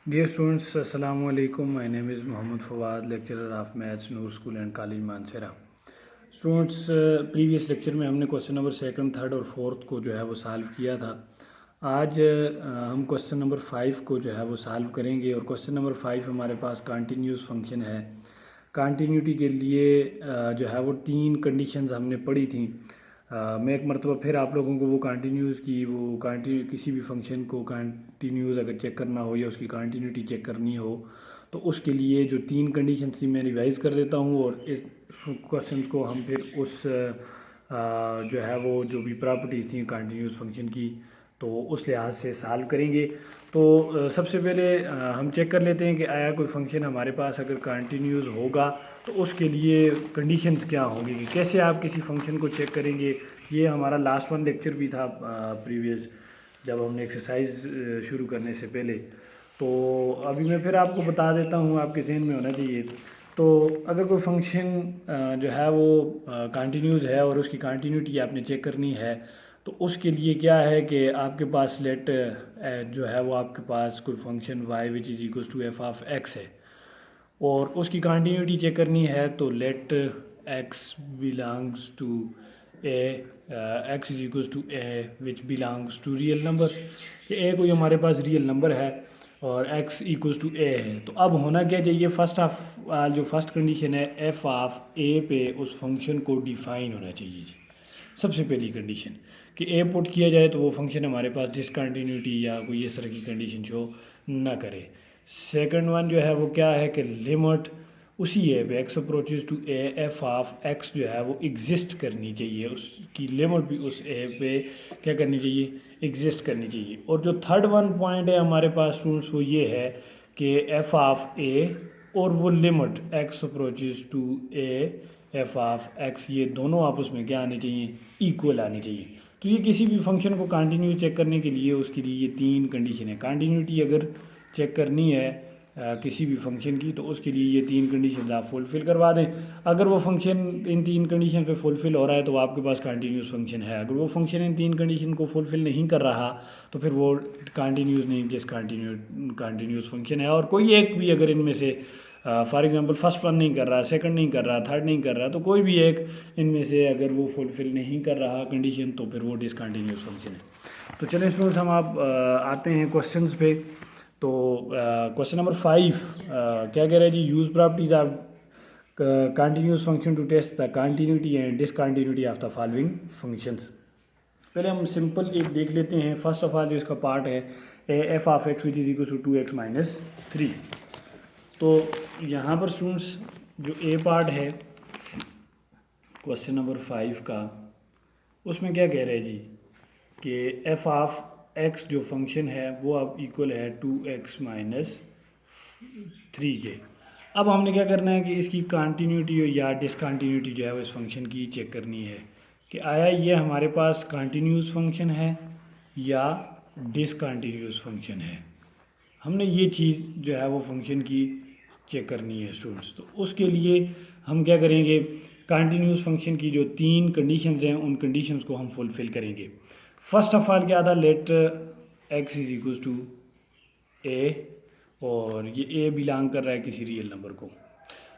Dear students, Assalamu alaikum. My name is Mohammed Fawad, lecturer of Maths, Noor School and College Mansehra. Students, previous lecture में हमने question number second, third और fourth को जो है वो solve किया था। आज हम क्वेश्चन नंबर 5 को जो है वो सॉल्व करेंगे और क्वेश्चन नंबर 5 हमारे पास कंटिन्यूस फंक्शन है। कंटिन्यूटी के लिए जो है वो 3 कंडीशंस हमने पढ़ी थी। मैं एक मरतबा फिर आप लोगों को वो कंटिन्यूस की वो किसी भी फंक्शन को कंटिन्यूस अगर चेक करना हो या उसकी कंटिन्यूटी चेक करनी हो तो उसके लिए जो 3 कंडीशन थी मैं रिवाइज़ कर देता हूँ और इस क्वेश्चन को हम फिर उस जो है वो जो भी प्रॉपर्टीज़ थी कंटिन्यूस फंक्शन की तो उस लिहाज से सॉल्व करेंगे। तो सबसे पहले हम चेक कर लेते हैं कि आया कोई फंक्शन हमारे पास अगर कंटिन्यूस होगा तो उसके लिए कंडीशंस क्या होंगी, कि कैसे आप किसी फंक्शन को चेक करेंगे। ये हमारा लास्ट वन लेक्चर भी था प्रीवियस, जब हमने एक्सरसाइज शुरू करने से पहले। तो अभी मैं फिर आपको बता देता हूँ, आपके जहन में होना चाहिए। तो अगर कोई फंक्शन जो है वो कंटिन्यूस है और उसकी कंटिन्यूटी आपने चेक करनी है तो उसके लिए क्या है कि आपके पास लेट जो है वो आपके पास कोई function y which is equal to f of x है और उसकी कंटिन्यूटी चेक करनी है तो let x belongs to a, x is equal to a which belongs to real number. A कोई हमारे पास रियल नंबर है और x इक्वल टू ए है। तो अब होना क्या चाहिए, जो फर्स्ट कंडीशन है एफ ऑफ ए पे उस फंक्शन को डिफाइन होना चाहिए जी। सबसे पहली कंडीशन कि ए पुट किया जाए तो वो फंक्शन हमारे पास डिसकंटिन्यूटी या कोई इस तरह की कंडीशन शो ना करे। सेकंड वन जो है वो क्या है कि लिमिट उसी ए पे x approaches to a f of x जो है वो एग्जिस्ट करनी चाहिए, उसकी लिमिट भी उस ए पे क्या करनी चाहिए, एग्जिस्ट करनी चाहिए। और जो थर्ड वन पॉइंट है हमारे पास स्टूडेंट्स वो ये है कि एफ ऑफ ए और वो limit x approaches to a f of x ये दोनों आपस में क्या आने चाहिए, इक्वल आने चाहिए। तो ये किसी भी फंक्शन को कंटिन्यू चेक करने के लिए उसके लिए ये 3 कंडीशन है। कंटिन्यूटी अगर चेक करनी है किसी भी फंक्शन की तो उसके लिए ये 3 कंडीशन आप फुलफ़िल करवा दें। अगर वो फंक्शन इन 3 कंडीशन पे फुलफ़िल हो रहा है तो आपके पास कंटिन्यूस फंक्शन है। अगर वो फंक्शन इन 3 कंडीशन को फुलफ़िल नहीं कर रहा तो फिर वो कंटिन्यूस नहीं कंटिन्यूस फंक्शन है। और कोई एक भी अगर इनमें से फॉर एग्जांपल फर्स्ट वन नहीं कर रहा, सेकंड नहीं कर रहा, थर्ड नहीं कर रहा, तो कोई भी एक इनमें से अगर वो फुलफ़िल नहीं कर रहा कंडीशन तो फिर वो डिसकंटिन्यूस फंक्शन है। तो चलिए स्टूडेंट्स, हम आप आते हैं क्वेश्चंस पे। तो क्वेश्चन नंबर 5 क्या कह रहा है जी, use properties of continuous function to test the continuity and discontinuity of the following functions. पहले हम सिंपल एक देख लेते हैं। फर्स्ट ऑफ ऑल जो इसका पार्ट है f of x which is equal to 2x minus 3। तो यहाँ पर स्टूडेंट्स जो ए पार्ट है क्वेश्चन नंबर 5 का, उसमें क्या कह रहे हैं जी कि एफ ऑफ एक्स जो फंक्शन है वो अब इक्वल है 2x माइनस 3 के। अब हमने क्या करना है कि इसकी कंटिन्यूटी या डिसकंटिन्यूटी जो है वो इस फंक्शन की चेक करनी है कि आया ये हमारे पास कंटिन्यूस फंक्शन है या डिसकंटिन्यूस फंक्शन है। हमने ये चीज़ जो है वो फंक्शन की चेक करनी है स्टूडेंट्स। तो उसके लिए हम क्या करेंगे, कंटिन्यूस फंक्शन की जो 3 कंडीशंस हैं उन कंडीशंस को हम फुलफ़िल करेंगे। फर्स्ट ऑफ ऑल क्या था, let x is equal to a और ये ए बिलोंग कर रहा है किसी रियल नंबर को।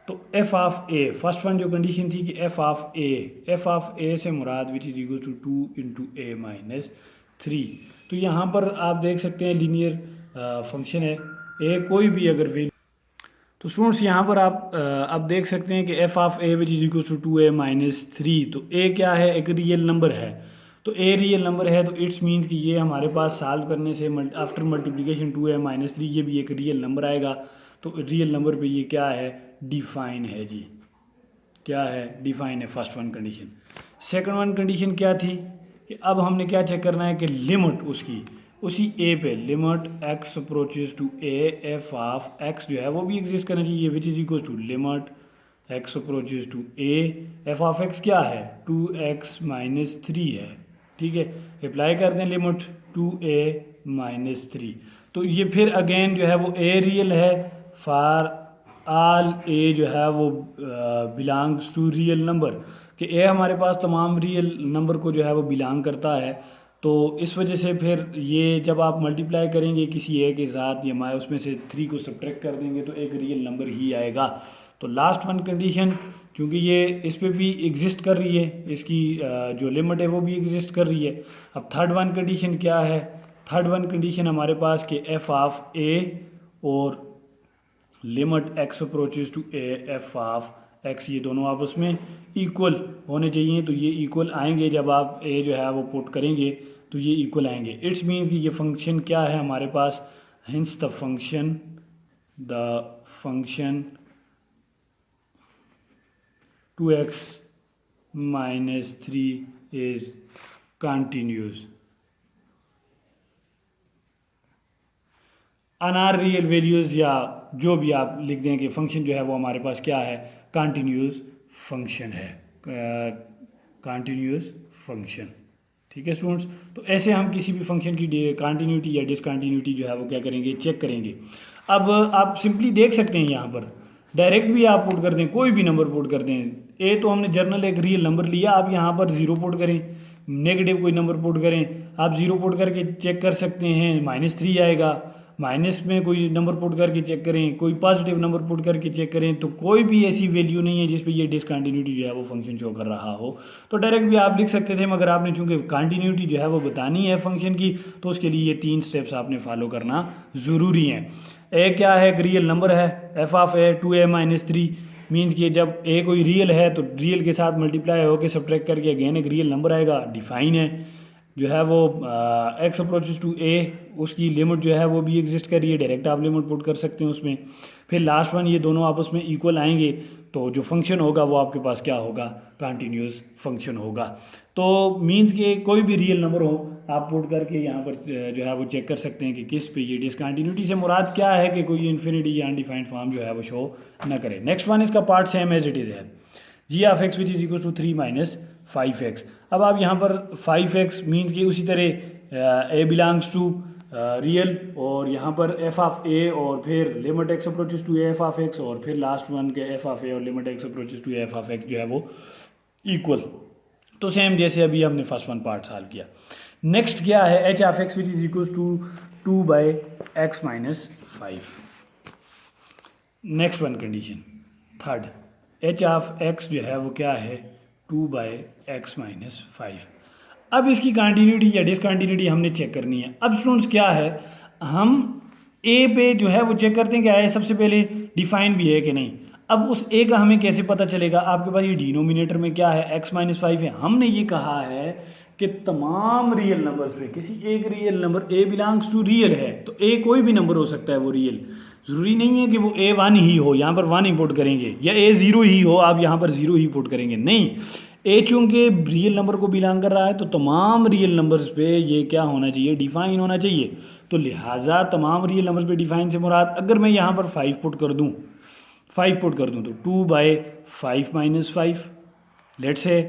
तो f of a, first one जो कंडीशन थी कि एफ ऑफ ए से मुराद which is equal to 2 into a minus 3। तो यहाँ पर आप देख सकते हैं लीनियर फंक्शन है, ए कोई भी अगर वैल्यू। तो स्टूडेंट्स यहाँ पर आप देख सकते हैं कि f of a which is equal to 2a minus 3। तो ए क्या है, एक रियल नंबर है। तो ए रियल नंबर है तो इट्स मीन्स कि ये हमारे पास सॉल्व करने से आफ्टर मल्टीप्लिकेशन 2a माइनस 3 ये भी एक रियल नंबर आएगा। तो रियल नंबर पे ये क्या है, डिफाइन है जी। क्या है, डिफाइन है, first one condition. Second one condition क्या थी कि अब हमने क्या चेक करना है कि लिमिट उसकी उसी ए पे, limit x approaches to a f of x जो है वो भी एग्जिस्ट करना चाहिए which is equal to limit x approaches to a f of x क्या है 2x माइनस 3 है। ठीक है, अप्लाई कर दें लिमिट 2a माइनस 3। तो ये फिर अगेन जो है वो ए रियल है फॉर आल ए जो है वो बिलोंग्स टू रियल नंबर, कि ए हमारे पास तमाम रियल नंबर को जो है वो बिलोंग करता है। तो इस वजह से फिर ये जब आप मल्टीप्लाई करेंगे किसी ए के साथ या माए उसमें से 3 को सब्ट्रैक्ट कर देंगे तो एक रियल नंबर ही आएगा। तो लास्ट वन कंडीशन, क्योंकि ये इस पे भी एग्जिस्ट कर रही है, इसकी जो लिमिट है वो भी एग्जिस्ट कर रही है। अब थर्ड वन कंडीशन क्या है? थर्ड वन कंडीशन हमारे पास कि एफ ऑफ ए और limit x approaches to a f of x, ये दोनों आपस में इक्वल होने चाहिए। तो ये इक्वल आएंगे जब आप ए जो है वो पुट करेंगे तो ये इक्वल आएंगे। इट्स मीन्स कि ये फंक्शन क्या है हमारे पास, hence the function 2x minus 3 is continuous on R real values, या जो भी आप लिख दें कि फंक्शन जो है वो हमारे पास क्या है, कंटिन्यूस फंक्शन है, कंटिन्यूस फंक्शन। ठीक है स्टूडेंट्स, तो ऐसे हम किसी भी फंक्शन की कंटिन्यूटी या डिसकंटिन्यूटी जो है वो क्या करेंगे, चेक करेंगे। अब आप सिंपली देख सकते हैं यहाँ पर डायरेक्ट भी आप पुट कर दें, कोई भी नंबर पुट कर दें। ए तो हमने जर्नल एक रियल नंबर लिया, आप यहाँ पर 0 पुट करें, नेगेटिव कोई नंबर पुट करें, आप 0 पुट करके चेक कर सकते हैं, -3 आएगा। माइनस में कोई नंबर पुट करके चेक करें, कोई पॉजिटिव नंबर पुट करके चेक करें, तो कोई भी ऐसी वैल्यू नहीं है जिस पे ये डिसकंटिन्यूटी जो है वो फंक्शन शो कर रहा हो। तो डायरेक्ट भी आप लिख सकते थे, मगर आपने चूंकि कंटिन्यूटी जो है वो बतानी है फंक्शन की, तो उसके लिए ये 3 स्टेप्स आपने फॉलो करना ज़रूरी है। ए क्या है, एक रियल नंबर है, f of A 2a minus 3 means कि जब ए कोई रियल है तो रियल के साथ मल्टीप्लाई होकर सब्ट्रैक्ट करके अगेन एक रियल नंबर आएगा। डिफाइन है जो है वो एक्स अप्रोचेस टू ए, उसकी लिमिट जो है वो भी एग्जिस्ट कर रही है, डायरेक्ट आप लिमिट पुट कर सकते हैं उसमें। फिर लास्ट वन, ये दोनों आपस में इक्वल आएंगे तो जो फंक्शन होगा वो आपके पास क्या होगा, कंटिन्यूस फंक्शन होगा। तो मीन्स कि कोई भी रियल नंबर हो आप पुट करके यहाँ पर जो है वो चेक कर सकते हैं कि किस पे ये डिसकंटिन्यूटी से मुराद क्या है कि कोई इन्फिनिटी या अनडिफाइंड फॉर्म जो है वो शो न करे। नेक्स्ट वन, इसका part same as it is है, g of x which is equal to 3 minus 5x। अब आप यहाँ पर 5x मीन्स कि उसी तरह ए बिलोंग्स टू रियल, और यहाँ पर एफ ऑफ ए और फिर limit x approaches to f of x, और फिर लास्ट वन के एफ ऑफ ए और limit x approaches to f of x जो है वो इक्वल। तो सेम जैसे अभी हमने फर्स्ट वन पार्ट सॉल्व किया। नेक्स्ट क्या है, h of x which is equal to 2/x minus 5। Next one condition third, h of x जो है वो क्या है, 2/x माइनस 5। अब इसकी कंटिन्यूटी या डिसकंटिन्यूटी हमने चेक करनी है। अब स्टूडेंट्स क्या है, हम ए पे जो है वो चेक करते हैं कि आए सबसे पहले डिफाइन भी है कि नहीं। अब उस ए का हमें कैसे पता चलेगा, आपके पास ये डिनोमिनेटर में क्या है, x माइनस 5 है। हमने ये कहा है कि तमाम रियल नंबर्स पे किसी एक real number a belongs to real है, तो ए कोई भी नंबर हो सकता है वो रियल, ज़रूरी नहीं है कि वो ए 1 ही हो, यहाँ पर 1 ही पुट करेंगे, या ए 0 ही हो आप यहाँ पर 0 ही पुट करेंगे, नहीं। ए चूंकि रियल नंबर को बिलोंग कर रहा है तो तमाम रियल नंबर्स पे ये क्या होना चाहिए, डिफाइन होना चाहिए। तो लिहाजा तमाम रियल नंबर्स पे डिफाइन से मुराद, अगर मैं यहाँ पर 5 पुट कर दूँ, 5 पुट कर दूँ तो 2/5 माइनस 5, लेट से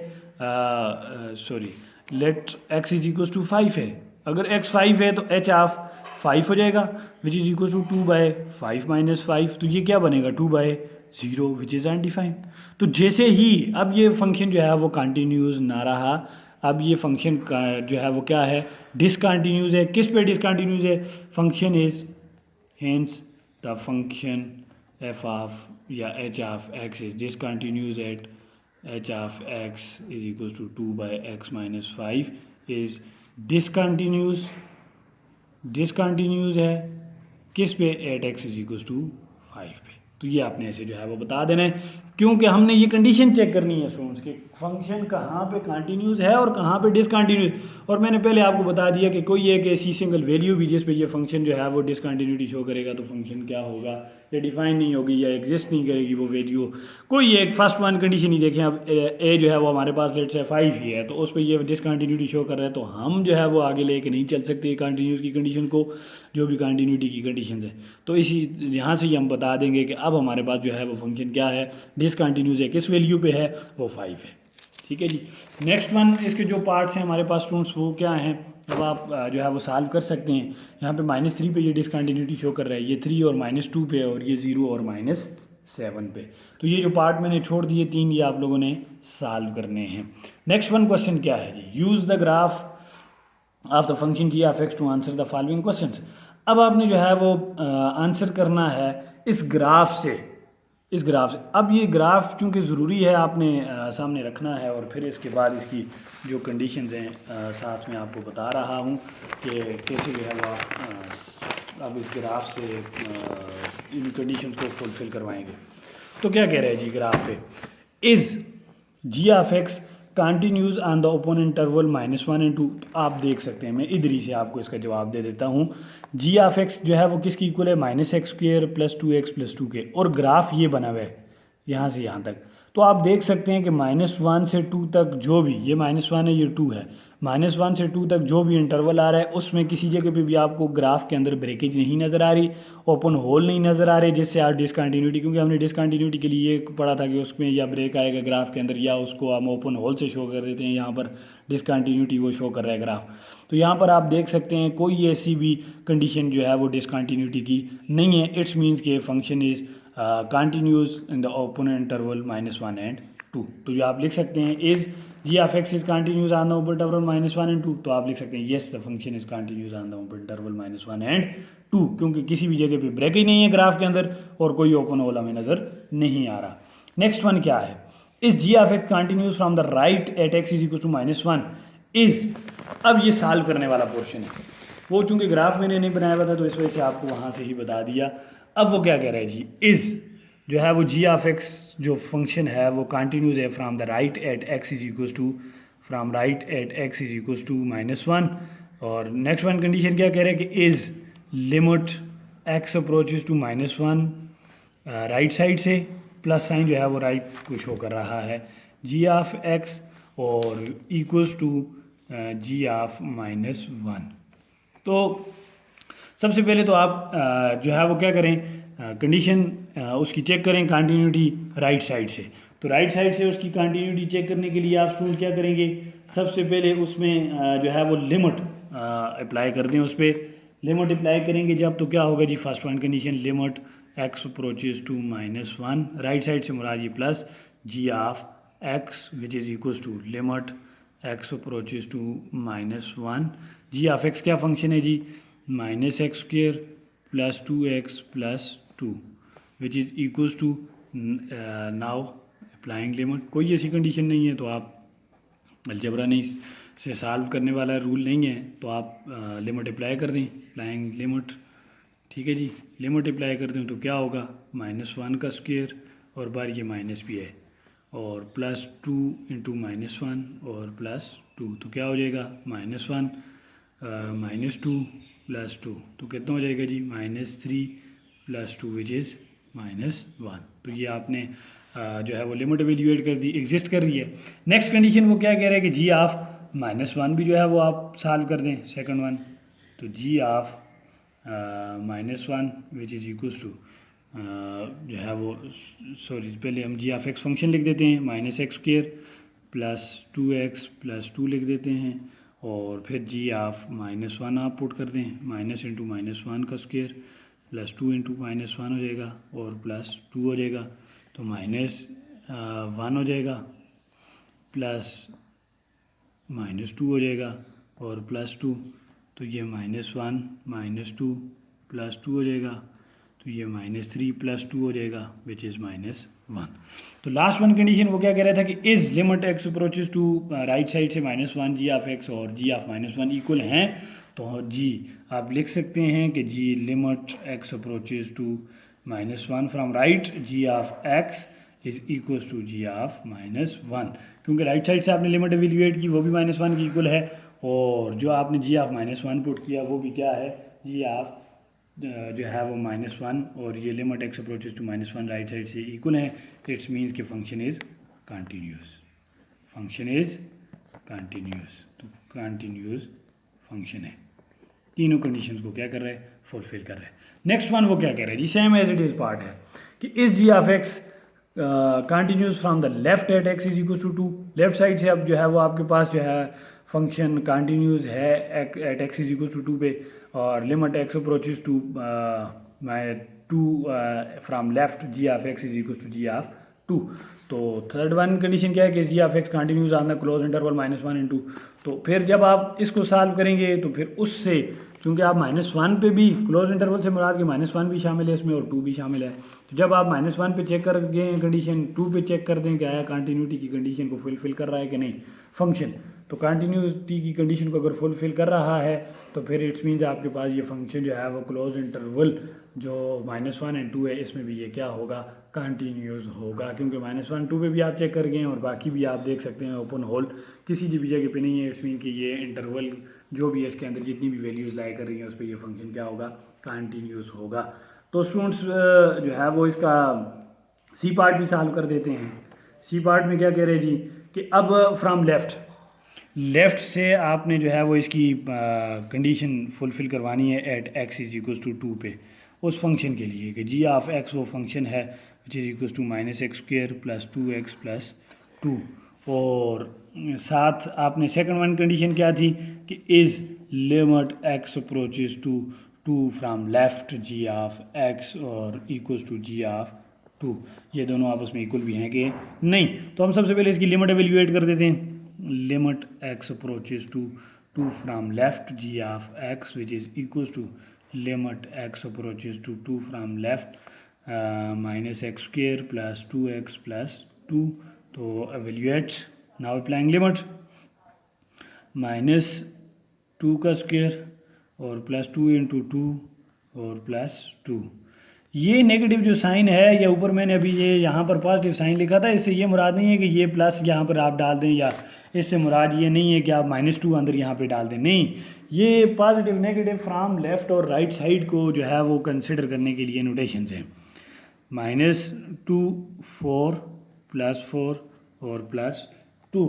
sorry let x is equal to 5 है। अगर x 5 है तो h ऑफ 5 हो जाएगा which is equal to 2/5 minus 5। तो ये क्या बनेगा, 2/0 विच इज़ अनडिफाइंड। तो जैसे ही अब ये फंक्शन जो है वो कंटिन्यूस ना रहा, अब ये फंक्शन जो है वो क्या है, डिसकंटिन्यूस है। किस पे डिसकंटिन्यूस है, function is hence the function f of या h of x is discontinuous at h of x is equals to 2/x minus 5 is discontinuous है किस पे, eight x is equals to 5 पे। तो ये आपने ऐसे जो है वो बता देना है, क्योंकि हमने ये कंडीशन चेक करनी है स्टूडेंट्स के फंक्शन कहाँ पे कंटिन्यूस है और कहाँ पे डिसकंटिन्यूस। और मैंने पहले आपको बता दिया कि कोई एक ऐसी सिंगल वैल्यू भी जिस पे ये फंक्शन जो है वो डिसकंटिन्यूटी शो करेगा तो फंक्शन क्या होगा, या डिफाइन नहीं होगी या एग्जिस्ट नहीं करेगी वो वैल्यू। कोई एक फर्स्ट वन कंडीशन ही देखें, अब ए जो है वो हमारे पास लेट से 5 ही है, तो उस पर ये डिसकंटिन्यूटी शो कर रहा है, तो हम जो है वो आगे लेके नहीं चल सकते कंटिन्यूस की कंडीशन को, जो भी कंटिन्यूटी की कंडीशन है। तो इसी यहाँ से ही हम बता देंगे कि अब हमारे पास जो है वो फंक्शन क्या है, डिसकंटिन्यूस है, किस वैल्यू पे है, वो 5 है। ठीक है जी। नेक्स्ट वन, इसके जो पार्ट्स हैं हमारे पास स्टूडेंट्स वो क्या हैं, अब आप जो है वो सॉल्व कर सकते हैं। यहाँ पे -3 पे ये डिसकंटिन्यूटी शो कर रहा है, ये 3 और -2 पे, और ये 0 और -7 पे। तो ये जो पार्ट मैंने छोड़ दिए 3, ये आप लोगों ने सॉल्व करने हैं। नेक्स्ट वन क्वेश्चन क्या है जी, use the graph of the function g of x to answer the following questions. अब आपने जो है वो आंसर करना है इस ग्राफ से, इस ग्राफ से। अब ये ग्राफ चूँकि ज़रूरी है आपने सामने रखना है, और फिर इसके बाद इसकी जो कंडीशंस हैं साथ में आपको बता रहा हूँ कि कैसे जो है वो आप अब इस ग्राफ से इन कंडीशंस को फुलफ़िल करवाएंगे। तो क्या कह रहे हैं जी ग्राफ पे, is g of x continues on the open interval -1 and 2। तो आप देख सकते हैं, मैं इधर ही से आपको इसका जवाब दे देता हूँ। जी ऑफ एक्स जो है वो किसकी इक्वल है, -x² + 2x + 2 के, और ग्राफ ये बना हुआ है यहाँ से यहाँ तक। तो आप देख सकते हैं कि -1 से 2 तक जो भी, ये -1 है, ये 2 है, -1 से 2 तक जो भी इंटरवल आ रहा है उसमें किसी जगह पे भी आपको ग्राफ के अंदर ब्रेकेज नहीं नज़र आ रही, ओपन होल नहीं नज़र आ रहे, जिससे आप डिसकंटिन्यूटी, क्योंकि हमने डिसकंटिन्यूटी के लिए ये पढ़ा था कि उसमें या ब्रेक आएगा ग्राफ के अंदर या उसको हम ओपन होल से शो कर देते हैं, यहाँ पर डिसकंटिन्यूटी वो शो कर रहा है ग्राफ। तो यहाँ पर आप देख सकते हैं कोई ऐसी भी कंडीशन जो है वो डिसकंटिन्यूटी की नहीं है। इट्स मीन्स के function is continuous in the open interval -1 and 2। तो ये आप लिख सकते हैं is g of x is continuous on the open interval -1 and 2। तो आप लिख सकते हैं yes the function is continuous on the open interval -1 and 2, क्योंकि किसी भी जगह पे ब्रेक ही नहीं है ग्राफ के अंदर और कोई ओपन होल हमें नज़र नहीं आ रहा। नेक्स्ट वन क्या है, इस g of x continuous from the right at x is equal to -1 is. अब ये सॉल्व करने वाला पोर्शन है, वो चूंकि ग्राफ मैंने नहीं बनाया हुआ था तो इस वजह से आपको वहाँ से ही बता दिया। अब वो क्या कह रहा है जी, इज़ जो है वो जी ऑफ एक्स जो फंक्शन है वो कंटिन्यूस है from the right at x is equal to, from right at x is equal to -1। और नेक्स्ट वन कंडीशन क्या कह रहे हैं कि is limit x approaches to -1 right side से, प्लस साइन जो है वो राइट को शो कर रहा है, जी ऑफ एक्स और इक्वल्स टू जी ऑफ -1। तो सबसे पहले तो आप जो है वो क्या करें, कंडीशन उसकी चेक करें कंटिन्यूटी राइट साइड से। तो राइट साइड से उसकी कंटिन्यूटी चेक करने के लिए आप स्टूडेंट क्या करेंगे, सबसे पहले उसमें जो है वो लिमिट अप्लाई कर दें, उस पर लिमिट अप्लाई करेंगे जब, तो क्या होगा जी, first one condition limit x approaches to -1, right side से मुराद ये plus g of x which is equal to limit x approaches to -1। G of x क्या फंक्शन है जी, -x² + 2x + 2 which is equals to, now applying limit. कोई ऐसी condition नहीं है तो आप अलजबरा नहीं से सॉल्व करने वाला रूल नहीं है, तो आप लिमिट अप्लाई कर दें, अप्लाइंग लिमिट। ठीक है जी, लिमिट अप्लाई कर दें तो क्या होगा, -1 का स्क्वायर और बार ये माइनस भी है, और +2 × -1 और +2, तो क्या हो जाएगा -1 -2 +2, तो कितना हो जाएगा जी -3 + 2 विच इज़ -1। तो ये आपने जो है वो लिमिट एवेल्यूएट कर दी, एग्जिस्ट कर रही है। नेक्स्ट कंडीशन वो क्या कह रहा है कि जी ऑफ -1 भी जो है वो आप सॉल्व कर दें, सेकंड वन। तो g of -1 which is equals to जो है वो, सॉरी पहले हम जी ऑफ एक्स फंक्शन लिख देते हैं, -x² + 2x + 2 लिख देते हैं, और फिर जी ऑफ -1 आप पुट कर दें, -* -1 का स्क्वायर +2 × -1 हो जाएगा और +2 हो जाएगा, तो -1 हो जाएगा प्लस -2 हो जाएगा और +2, तो ये -1 -2 +2 हो जाएगा, तो ये -3 + 2 हो जाएगा विच इज़ -1। तो लास्ट वन कंडीशन वो क्या कह रहा था कि is limit x approaches to right side से -1 जी ऑफ एक्स और जी ऑफ -1 इक्वल हैं, तो जी आप लिख सकते हैं कि g limit x approaches to -1 from right g of x is equals to g of -1, क्योंकि राइट साइड से आपने लिमिट एवेल्यूएट की वो भी -1 की इक्वल है, और जो आपने जी ऑफ -1 पुट किया वो भी क्या है, जी ऑफ जो है वो -1, और ये limit x approaches to -1 right side से इक्वल है। इट्स मीन्स कि function is continuous, function is continuous, तो कंटिन्यूस फंक्शन है। तीनों कंडीशंस को क्या कर रहा है, फुलफिल कर रहा है। नेक्स्ट वन वो क्या कह रहा है जी, same as it is part है कि इस g of x continuous from the left at x is equal to 2। Left side से अब जो है वो आपके पास जो है फंक्शन कंटिन्यूस है at x is equal to 2 पे, और limit x approaches to 2 from left g of x is equal to g of 2। तो थर्ड वन कंडीशन क्या है कि g of x continues on the close interval -1 × 2। तो फिर जब आप इसको सॉल्व करेंगे तो फिर उससे, क्योंकि आप -1 पे भी क्लोज इंटरवल से मुराद कि -1 भी शामिल है इसमें और 2 भी शामिल है, तो जब आप -1 पे चेक कर गए कंडीशन, 2 पे चेक कर दें कि आया कंटिन्यूटी की कंडीशन को फुलफिल कर रहा है कि नहीं फंक्शन, तो कंटिन्यूटी की कंडीशन को अगर फुलफिल कर रहा है तो फिर इट्स मीन्स आपके पास ये फंक्शन जो है वो क्लोज इंटरवल जो -1 और 2 है इसमें भी ये क्या होगा, कंटिन्यूस होगा, क्योंकि -1 2 पे भी आप चेक कर गए हैं और बाकी भी आप देख सकते हैं ओपन होल किसी भी जगह पे नहीं है। इट्स मीन कि ये इंटरवल जो भी है इसके अंदर जितनी भी वैल्यूज़ लाई कर रही हैं उस पर ये फंक्शन क्या होगा, कंटिन्यूस होगा। तो स्टूडेंट्स जो है वो इसका सी पार्ट भी सॉल्व कर देते हैं। सी पार्ट में क्या कह रहे हैं जी कि अब फ्रॉम लेफ़्ट से आपने जो है वो इसकी कंडीशन फुलफ़िल करवानी है एट x = 2 पे उस फंक्शन के लिए कि जी ऑफ x वो फंक्शन है विच is equal to -x² + 2x + 2। और साथ आपने सेकंड वन कंडीशन क्या थी कि is limit x approaches to 2 from left g of x और इक्वल्स टू जी ऑफ 2। ये दोनों आपस में इक्वल भी हैं कि नहीं, तो हम सबसे पहले इसकी लिमिट एवेल्यूएट कर देते हैं। Limit x approaches to 2 from left g of x which is equals to limit x approaches to 2 from left -x² + 2x + 2। तो एवेल्यूएट नाउ अप्लाइंग लिमिट -2 का स्क्वायर और +2 × 2 और +2। ये नेगेटिव जो साइन है या ऊपर मैंने अभी ये यहाँ पर पॉजिटिव साइन लिखा था, इससे ये मुराद नहीं है कि ये प्लस यहाँ पर आप डाल दें, या इससे मुराद ये नहीं है कि आप -2 अंदर यहाँ पे डाल दें, नहीं, ये पॉजिटिव नेगेटिव फ्रॉम लेफ़्ट और राइट साइड को जो है वो कंसिडर करने के लिए नोटेशंस हैं। -2 4 +4 और +2।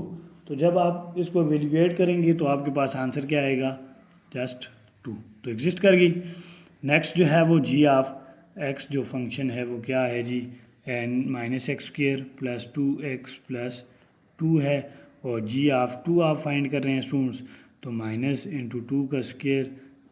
तो जब आप इसको एवेल्यूएट करेंगे तो आपके पास आंसर क्या आएगा, जस्ट 2, तो एग्जिस्ट कर गई। नेक्स्ट जो है वो जी ऑफ x जो फंक्शन है वो क्या है जी, -x² + 2x + 2 है, और जी ऑफ 2 आप फाइंड कर रहे हैं स्टूडेंट्स, तो -2 का स्क्वायर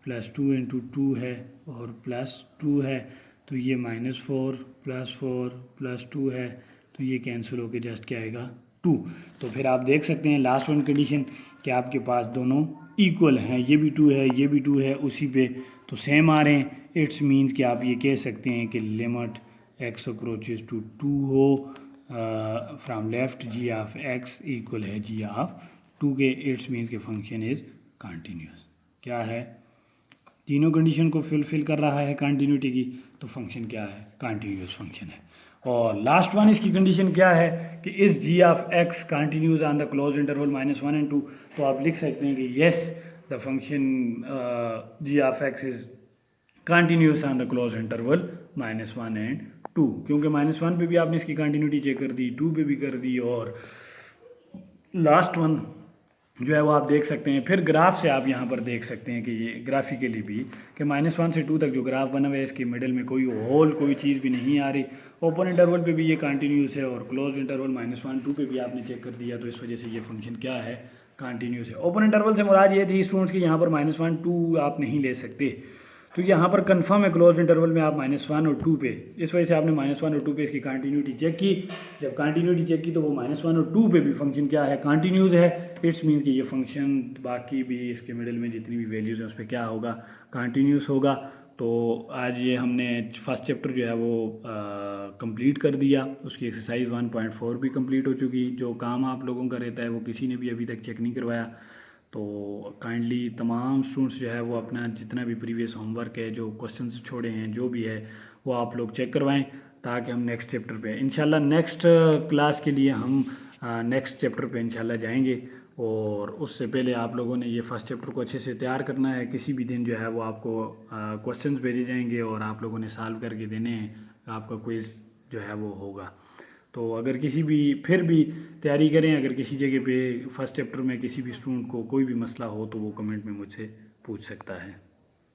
+2 × 2 है और +2 है, तो ये -4 +4 +2 है, तो ये कैंसिल होके जस्ट क्या आएगा 2। तो फिर आप देख सकते हैं लास्ट वन कंडीशन कि आपके पास दोनों इक्वल हैं, ये भी 2 है ये भी 2 है, उसी पे तो सेम आ रहे हैं। इट्स मीन्स कि आप ये कह सकते हैं कि लिमिट x अप्रोचेज टू 2 हो from left g of x equal है जी ऑफ 2 के। इट्स मीन्स के फंक्शन इज़ कंटिन्यूस। क्या है, तीनों कंडीशन को फुलफिल कर रहा है कंटिन्यूटी की, तो फंक्शन क्या है, कंटिन्यूस फंक्शन है। और लास्ट वन इसकी कंडीशन क्या है कि इस g of x continuous on the close interval -1 और 2। तो आप लिख सकते हैं कि yes the function g of x is continuous on the close interval -1 और 2, क्योंकि -1 पे भी आपने इसकी कंटिन्यूटी चेक कर दी, 2 पे भी कर दी, और लास्ट वन जो है वो आप देख सकते हैं। फिर ग्राफ से आप यहाँ पर देख सकते हैं कि ये ग्राफिकली भी कि -1 से 2 तक जो ग्राफ बना हुआ है इसके मिडल में कोई होल कोई चीज़ भी नहीं आ रही। ओपन इंटरवल पे भी ये कंटिन्यूस है और क्लोज इंटरवल -1 2 पे भी आपने चेक कर दिया, तो इस वजह से ये फंक्शन क्या है, कंटिन्यूस है। ओपन इंटरवल से मुराद ये थी स्टूडेंट्स कि यहाँ पर -1 2 आप नहीं ले सकते, तो यहाँ पर कंफर्म है क्लोज इंटरवल में आप -1 और 2 पे, इस वजह से आपने -1 और 2 पे इसकी कंटिन्यूटी चेक की। जब कंटिन्यूटी चेक की तो वो -1 और 2 पे भी फंक्शन क्या है, कंटिन्यूस है। इट्स मीन्स कि ये फंक्शन बाकी भी इसके मिडिल में जितनी भी वैल्यूज़ हैं उस पर क्या होगा, कंटिन्यूस होगा। तो आज ये हमने फर्स्ट चैप्टर जो है वो कंप्लीट कर दिया, उसकी एक्सरसाइज 1.4 भी कंप्लीट हो चुकी। जो काम आप लोगों का रहता है वो किसी ने भी अभी तक चेक नहीं करवाया, तो काइंडली तमाम स्टूडेंट्स जो है वो अपना जितना भी प्रीवियस होमवर्क है, जो क्वेश्चंस छोड़े हैं, जो भी है वो आप लोग चेक करवाएं, ताकि हम नेक्स्ट चैप्टर पे इंशाल्लाह नेक्स्ट क्लास के लिए हम नेक्स्ट चैप्टर पे इंशाल्लाह जाएंगे। और उससे पहले आप लोगों ने ये फर्स्ट चैप्टर को अच्छे से तैयार करना है। किसी भी दिन जो है वो आपको क्वेश्चंस भेजे जाएंगे और आप लोगों ने सॉल्व करके देने हैं, आपका क्विज़ जो है वो होगा। तो अगर किसी भी फिर भी तैयारी करें, अगर किसी जगह पे फर्स्ट चैप्टर में किसी भी स्टूडेंट को कोई भी मसला हो तो वो कमेंट में मुझसे पूछ सकता है।